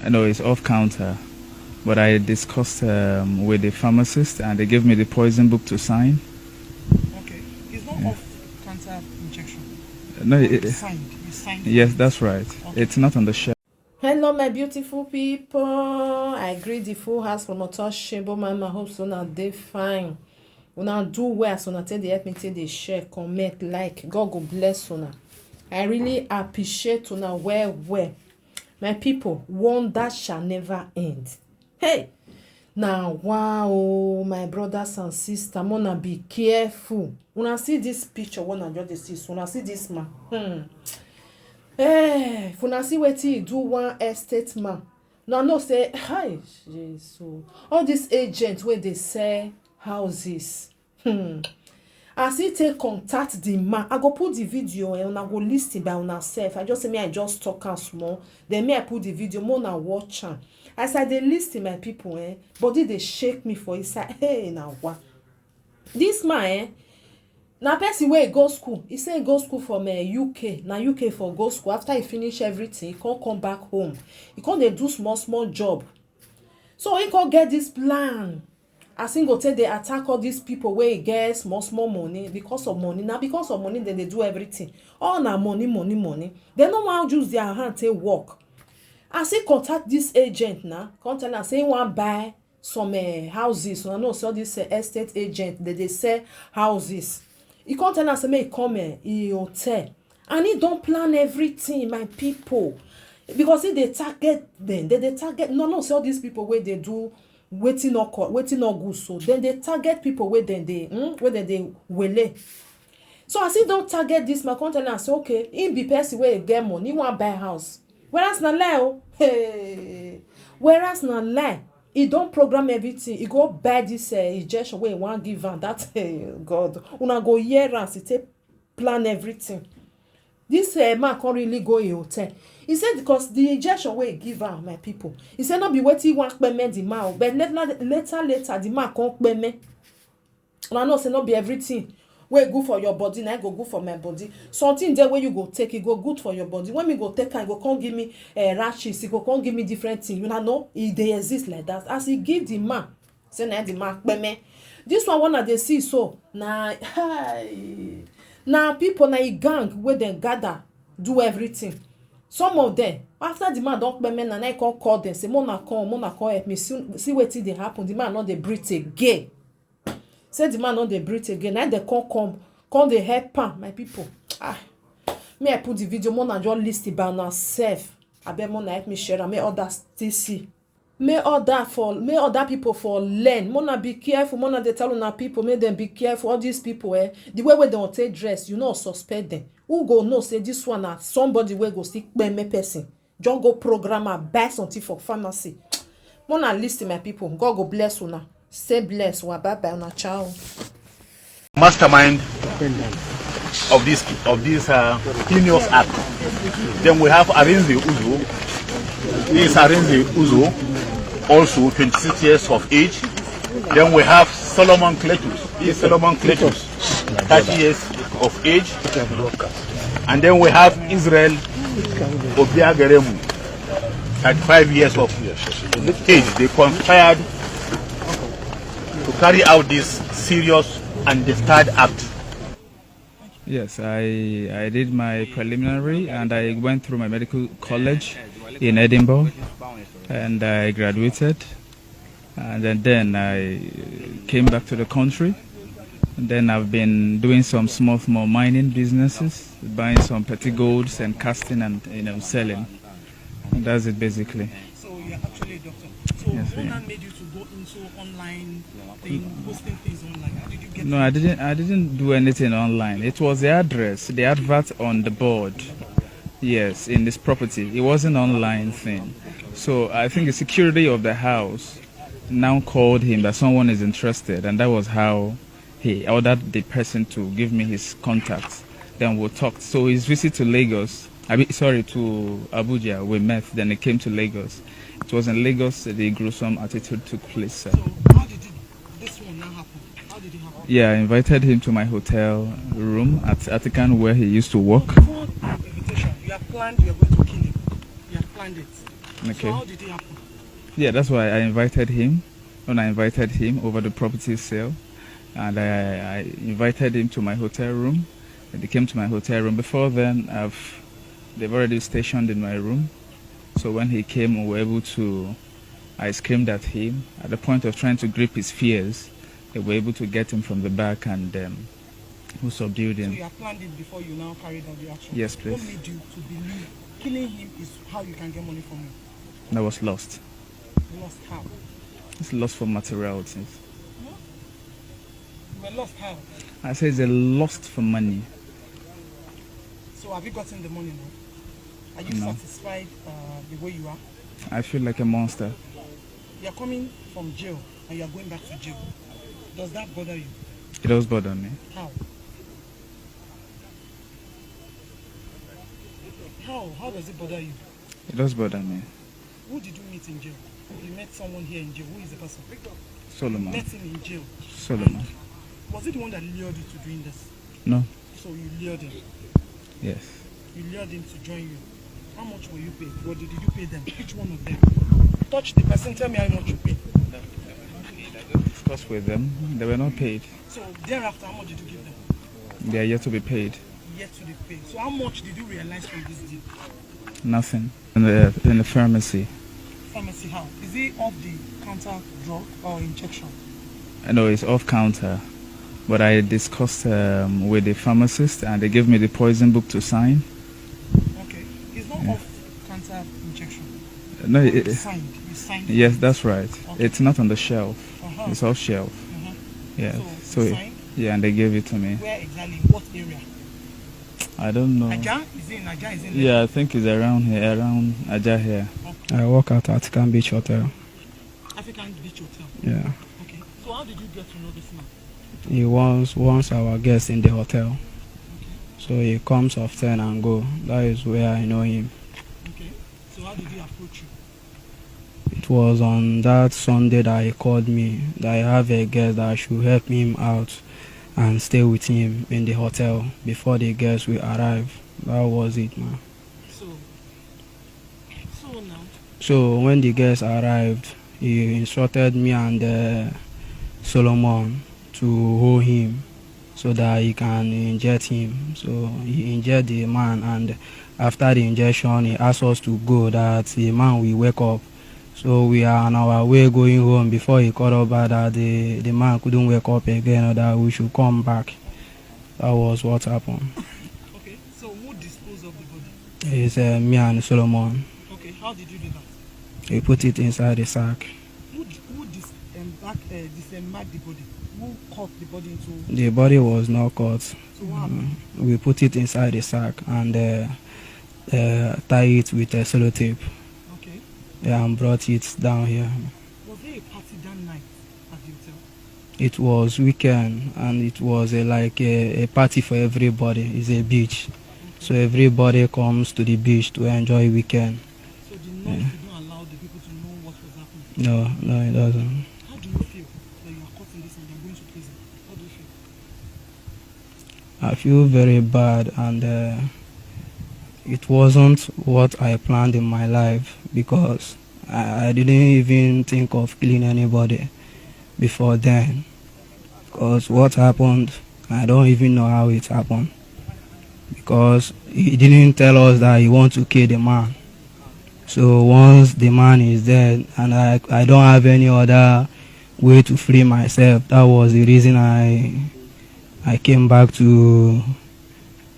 No, it's off counter. But I discussed with the pharmacist, and they gave me the poison book to sign. Okay, it's not off counter injection. No, You signed. Yes, that's right. Okay. It's not on the shelf. Hello, my beautiful people. I greet the full house from Otoshebo Mama. Hope so now they fine. Una do well, so now take the help me take the share, comment, like. God go bless una. I really appreciate una well. My people, one that shall never end. Hey, now wow, my brothers and sisters, wanna be careful. Una see this picture, wanna just see. So una see this man. Hey, if una see wetin he do one estate man. Now no say, hi, Jesus. All these agents where they sell houses. As he take contact the man, I go put the video and I go list it by una self. I just say me I just talk am small. Then me I put the video, more na watch am. As I dey list my people, body they shake me for inside. Hey, now what? This man, na person wey go school. He say he go school from UK. Na UK for go school. After he finish everything, he can't come back home. He can't dey do small job. So he can't get this plan. As he go take dey attack all these people wey get small money because of money. Now because of money, then they do everything. All na money. They no wan use their hand take work. As he contact this agent now, come tell am say he wan buy some houses. So I know so this estate agent they sell houses. He come tell am say make he come in hotel, and he don plan everything, my people, because he dey target them. They target no say all these people wey dey do wetin no good, so then they target people wey dem dey wele. So as he don target this man, come tell am say okay, he be person wey get money, he wan buy house. Whereas na lie o, hey, whereas na lie, he don program everything. He go buy this injection wey he wan give am. That God, una go hear am. He take plan everything. This man can't really go in hotel. He said because the injection wey he give am, my people, he said not be wetin he wan payment the man, but later the man can't payment. Una know say not be everything wey good for your body na go good for my body. Something there wey you go take, it go good for your body. When me go take am, go come give me rashes, it go come give me different things. You know e dey exist like that. As he give the man, say na the man payment. This one they see so na people na a gang where they gather do everything. Some of them after the man don payment, na come call them say mona come help me see wetin dey happen. The man no dey breathe again. Say the man no dey breathe again. Now they come dey help am, my people. Me I put the video, mona just list it by myself. I bet mona help me share am, make others still see. May other people for learn. Mona be careful. Mona they tell una people, make them be careful. All these people, the way they don't take dress, you know, suspect them. Who go know say this one na somebody wey go still me person. Just go program and buy something for pharmacy. Mona list my people. God go bless una. Stay blessed. Bye bye una ciao. Mastermind of this heinous act. Then we have Arinze Uzo. This is Arinze Uzo. Also 26 years of age. Then we have Solomon Cletus. This is Solomon Cletus, 30 years of age. And then we have Israel Obiageremu, 35 years of age. They conspired to carry out this serious and disturbed act. Yes, I did my preliminary and I went through my medical college in Edinburgh and I graduated, and then I came back to the country, and then I've been doing some small mining businesses, buying some petty golds and casting and selling, and that's it basically. So you're actually a doctor. So yes, what made you to go into online thing, posting things online? How did you get? No, I didn't do anything online. It was the address, the advert on the board. Yes, in this property. It was an online thing. So I think the security of the house now called him that someone is interested, and that was how he ordered the person to give me his contacts. Then we talked. So his visit to Lagos, to Abuja, we met. Then he came to Lagos. It was in Lagos the gruesome attitude took place. So how did this one now happen? How did it happen? Yeah, I invited him to my hotel room at Atikan where he used to work. Before the invitation, you have planned you're going to kill him. You have planned it. Okay. So how did it happen? Yeah, that's why I invited him. When I invited him over the property sale, and I invited him to my hotel room. And he came to my hotel room. Before then, they've already stationed in my room. So when he came, we were able to. I screamed at him. At the point of trying to grip his fears, they were able to get him from the back and who subdued him. So you have planned it before you now carried out the action? Yes, please. What made you to believe killing him is how you can get money from him? I was lost. Lost how? It's lost for materialities. You were lost how? I say it's a lost for money. So have you gotten the money now? Are you No. satisfied the way you are? I feel like a monster. You are coming from jail and you are going back to jail. Does that bother you? It does bother me. How? How does it bother you? It does bother me. Who did you meet in jail? You met someone here in jail. Who is the person? Solomon. Met him in jail. Solomon. Was it the one that lured you to doing this? No. So you lured him. Yes. You lured him to join you. How much were you paid? What did you pay them? Each one of them. Touch the person. Tell me how much you paid. Discussed with them. They were not paid. So thereafter, how much did you give them? They are yet to be paid. Yet to be paid. So how much did you realize from this deal? Nothing. In the pharmacy. Pharmacy how? Is it off the counter drug or injection? I know it's off counter, but I discussed with the pharmacist and they gave me the poison book to sign. Okay. It's not off counter injection. No, You signed. You signed. yes, that's right. Okay. It's not on the shelf. Uh-huh. It's off shelf. Uh-huh. Yeah. So you signed? Yeah, and they gave it to me. Where exactly? What area? I don't know. Aja? Is it in Aja? Is it in Yeah, I think it's around here, around Aja here. I work at African Beach Hotel. African Beach Hotel? Yeah. Okay. So how did you get to know this man? He was once our guest in the hotel. Okay. So he comes often and go. That is where I know him. Okay. So how did he approach you? It was on that Sunday that he called me that I have a guest that should help him out and stay with him in the hotel before the guests will arrive. That was it, man. So now? So when the guests arrived, he instructed me and Solomon to hold him so that he can inject him. So he injected the man, and after the injection, he asked us to go, that the man will wake up. So we are on our way going home before he called up that the man couldn't wake up again, or that we should come back. That was what happened. Okay. So who disposed of the body? It's me and Solomon. Okay. How did you do that? We put it inside the sack. Who disembarked the body? Who cut the body into? The body was not cut. So what happened? We put it inside the sack and tie it with a sellotape. Okay. Yeah, and brought it down here. Was there a party that night at the hotel? It was weekend and it was like a party for everybody. It's a beach. So everybody comes to the beach to enjoy weekend. So the noise did not allow the people to know what was happening? No, it doesn't. How do you feel that you are caught in this and you are going to prison? How do you feel? I feel very bad, and it wasn't what I planned in my life, because I didn't even think of killing anybody before then. Because what happened, I don't even know how it happened. Because he didn't tell us that he wants to kill the man. So once the man is dead and I don't have any other way to free myself, that was the reason I came back to,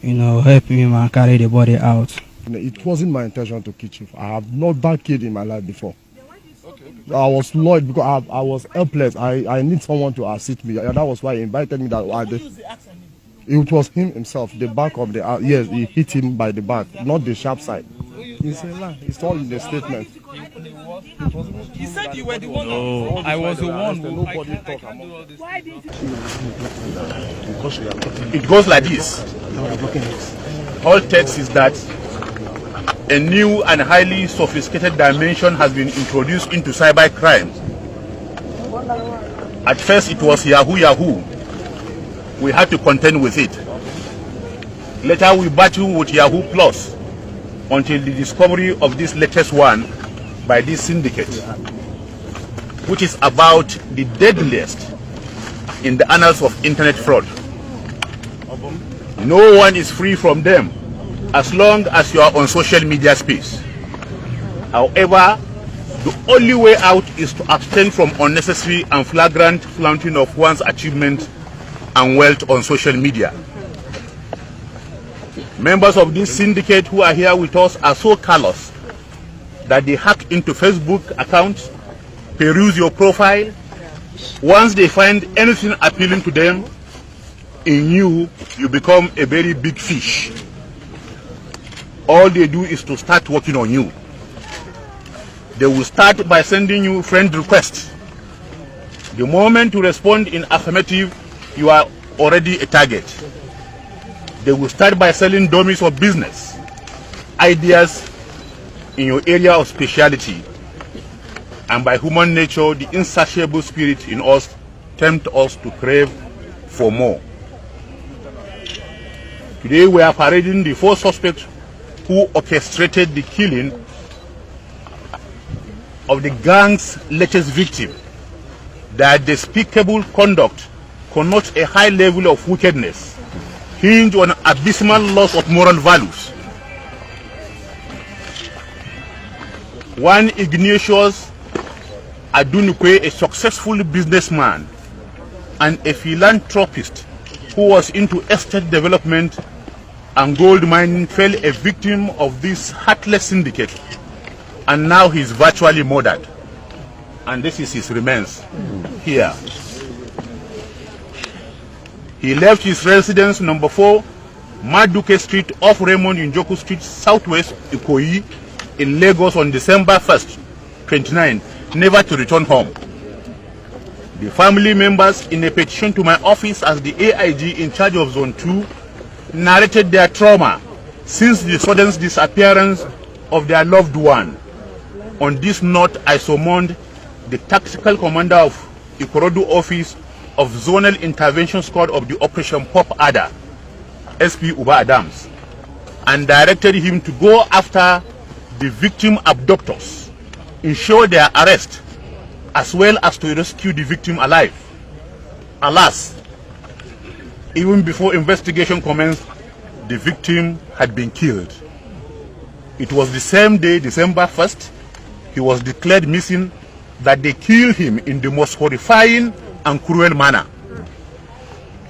help him and carry the body out. It wasn't my intention to kill Chief. I have not done killed in my life before. I was annoyed because I was helpless. I need someone to assist me. And that was why he invited me. It was him himself, the back of the yes, he hit him by the back, not the sharp side. It's a lie. It's all in the statement. He said you were the one. No, I was the one who. Nobody talk about it. Why did It goes like this. All text is that a new and highly sophisticated dimension has been introduced into cybercrime. At first it was Yahoo. We had to contend with it. Later we battled with Yahoo Plus until the discovery of this latest one, by this syndicate, which is about the deadliest in the annals of internet fraud. No one is free from them as long as you are on social media space. However, the only way out is to abstain from unnecessary and flagrant flaunting of one's achievements and wealth on social media. Members of this syndicate who are here with us are so callous that they hack into Facebook accounts, peruse your profile. Once they find anything appealing to them in you, you become a very big fish. All they do is to start working on you. They will start by sending you friend requests. The moment you respond in affirmative, you are already a target. They will start by selling dummies of business, ideas in your area of speciality, and by human nature, the insatiable spirit in us tempt us to crave for more. Today we are parading the 4 suspects who orchestrated the killing of the gang's latest victim. Their despicable conduct connotes a high level of wickedness, hinged on abysmal loss of moral values. One Ignatius Adunukwe, a successful businessman and a philanthropist who was into estate development and gold mining, fell a victim of this heartless syndicate, and now he is virtually murdered. And this is his remains here. He left his residence number 4, Maduke Street off Raymond Njoku Street, Southwest Ikoyi, in Lagos on December 1st, 29, never to return home. The family members, in a petition to my office as the AIG in charge of Zone 2, narrated their trauma since the sudden disappearance of their loved one. On this note, I summoned the tactical commander of Ikorodu office of Zonal Intervention Squad of the Operation Pop Adder, SP Uba Adams, and directed him to go after the victim abductors, ensure their arrest, as well as to rescue the victim alive. Alas, even before investigation commenced, the victim had been killed. It was the same day, December 1st, he was declared missing, that they killed him in the most horrifying and cruel manner.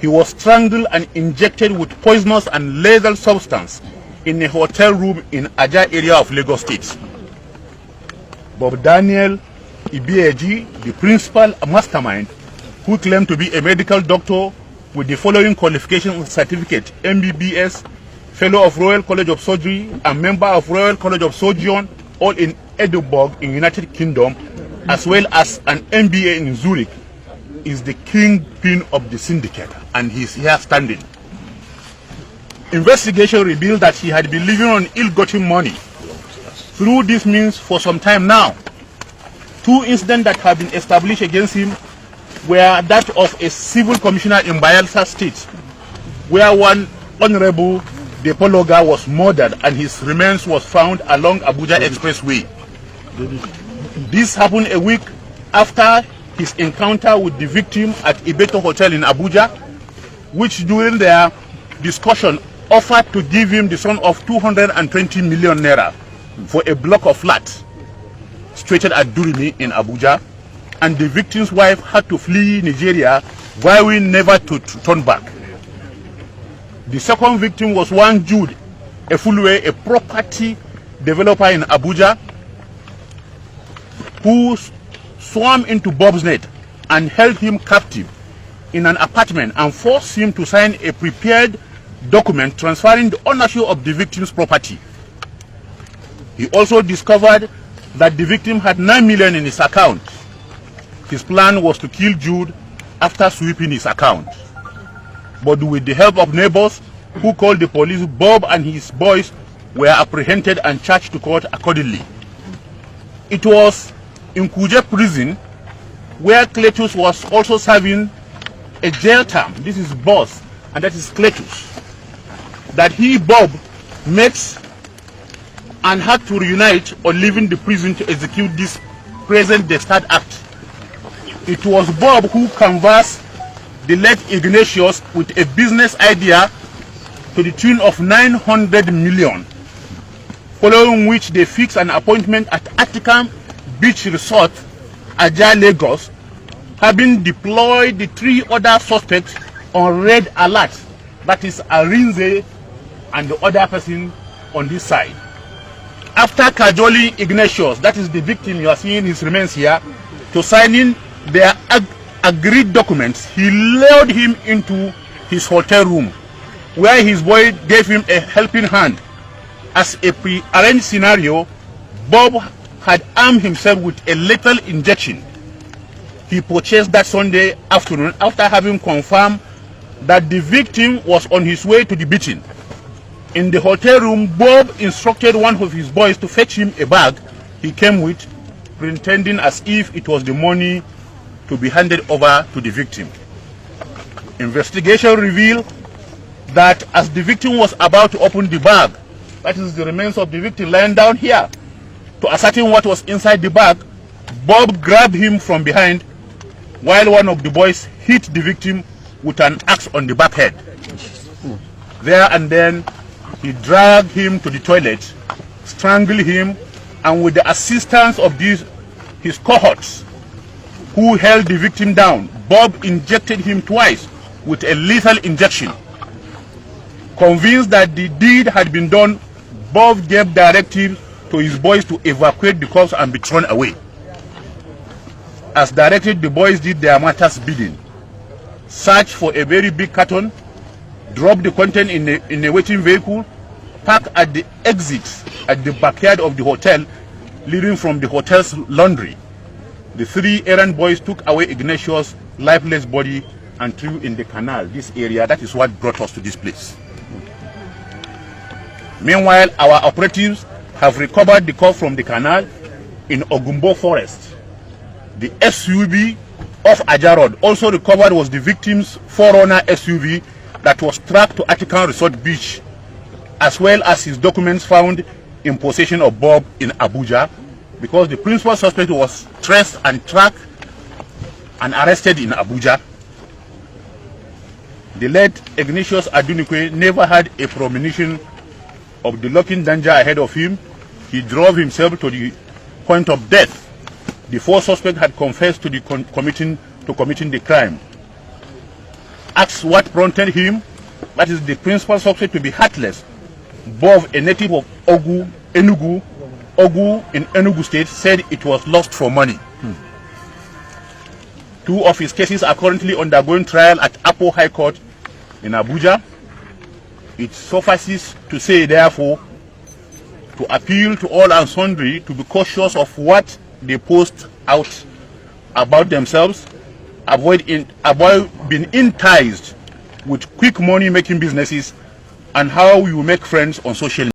He was strangled and injected with poisonous and lethal substance in a hotel room in Aja area of Lagos State. Bob Daniel Ibieji, the principal mastermind, who claimed to be a medical doctor with the following qualification certificate: MBBS, Fellow of Royal College of Surgery, and member of Royal College of Surgeon, all in Edinburgh in United Kingdom, as well as an MBA in Zurich, is the kingpin of the syndicate, and he is here standing. Investigation revealed that he had been living on ill-gotten money through this means for some time now. 2 incidents that have been established against him were that of a civil commissioner in Bayelsa State, where one Honorable Depologa was murdered and his remains was found along Abuja Expressway. This happened a week after his encounter with the victim at Ibeto Hotel in Abuja, which during their discussion offered to give him the sum of 220 million naira for a block of flats situated at Durimi in Abuja, and the victim's wife had to flee Nigeria, vowing never to turn back. The second victim was one Jude Efulwe, a property developer in Abuja, who swam into Bob's net and held him captive in an apartment and forced him to sign a prepared document transferring the ownership of the victim's property. He also discovered that the victim had 9 million in his account. His plan was to kill Jude after sweeping his account. But with the help of neighbors who called the police, Bob and his boys were apprehended and charged to court accordingly. It was in Kuje prison, where Cletus was also serving a jail term. This is boss, and that is Cletus. That he, Bob, met and had to reunite on leaving the prison to execute this present Destard Act. It was Bob who canvassed the late Ignatius with a business idea to the tune of 900 million, following which they fixed an appointment at Attica Beach Resort, Aja, Lagos, having deployed the 3 other suspects on red alert, that is Arinze and the other person on this side. After cajoling Ignatius, that is the victim you are seeing his remains here, to signing their agreed documents, he lured him into his hotel room, where his boy gave him a helping hand. As a pre-arranged scenario, Bob had armed himself with a lethal injection he purchased that Sunday afternoon after having confirmed that the victim was on his way to the beating. In the hotel room, Bob instructed one of his boys to fetch him a bag he came with, pretending as if it was the money to be handed over to the victim. Investigation revealed that as the victim was about to open the bag, that is the remains of the victim lying down here, to ascertain what was inside the bag, Bob grabbed him from behind while one of the boys hit the victim with an axe on the back head. There and then, he dragged him to the toilet, strangled him, and with the assistance of his cohorts who held the victim down, Bob injected him twice with a lethal injection. Convinced that the deed had been done, Bob gave directives to his boys to evacuate the corpse and be thrown away. As directed, the boys did their master's bidding. Searched for a very big carton, dropped the content in a waiting vehicle, parked at the exit at the backyard of the hotel, leading from the hotel's laundry. The 3 errand boys took away Ignatius' lifeless body and threw in the canal, this area. That is what brought us to this place. Meanwhile, our operatives have recovered the corpse from the canal in Ogumbo Forest. The SUV of Ajarod also recovered was the victim's Forerunner SUV that was tracked to Attica Resort Beach, as well as his documents found in possession of Bob in Abuja, because the principal suspect was traced and tracked and arrested in Abuja. The late Ignatius Adunikwe never had a premonition of the lurking danger ahead of him. He drove himself to the point of death. The 4 suspects had confessed to committing the crime. Asked what prompted him, that is the principal suspect, to be heartless, Bob, a native of Ogu in Enugu State, said it was lost for money. 2 of his cases are currently undergoing trial at Apo High Court in Abuja. It suffices to say, therefore, to appeal to all and sundry to be cautious of what they post out about themselves, avoid being enticed with quick money making businesses, and how you make friends on social media.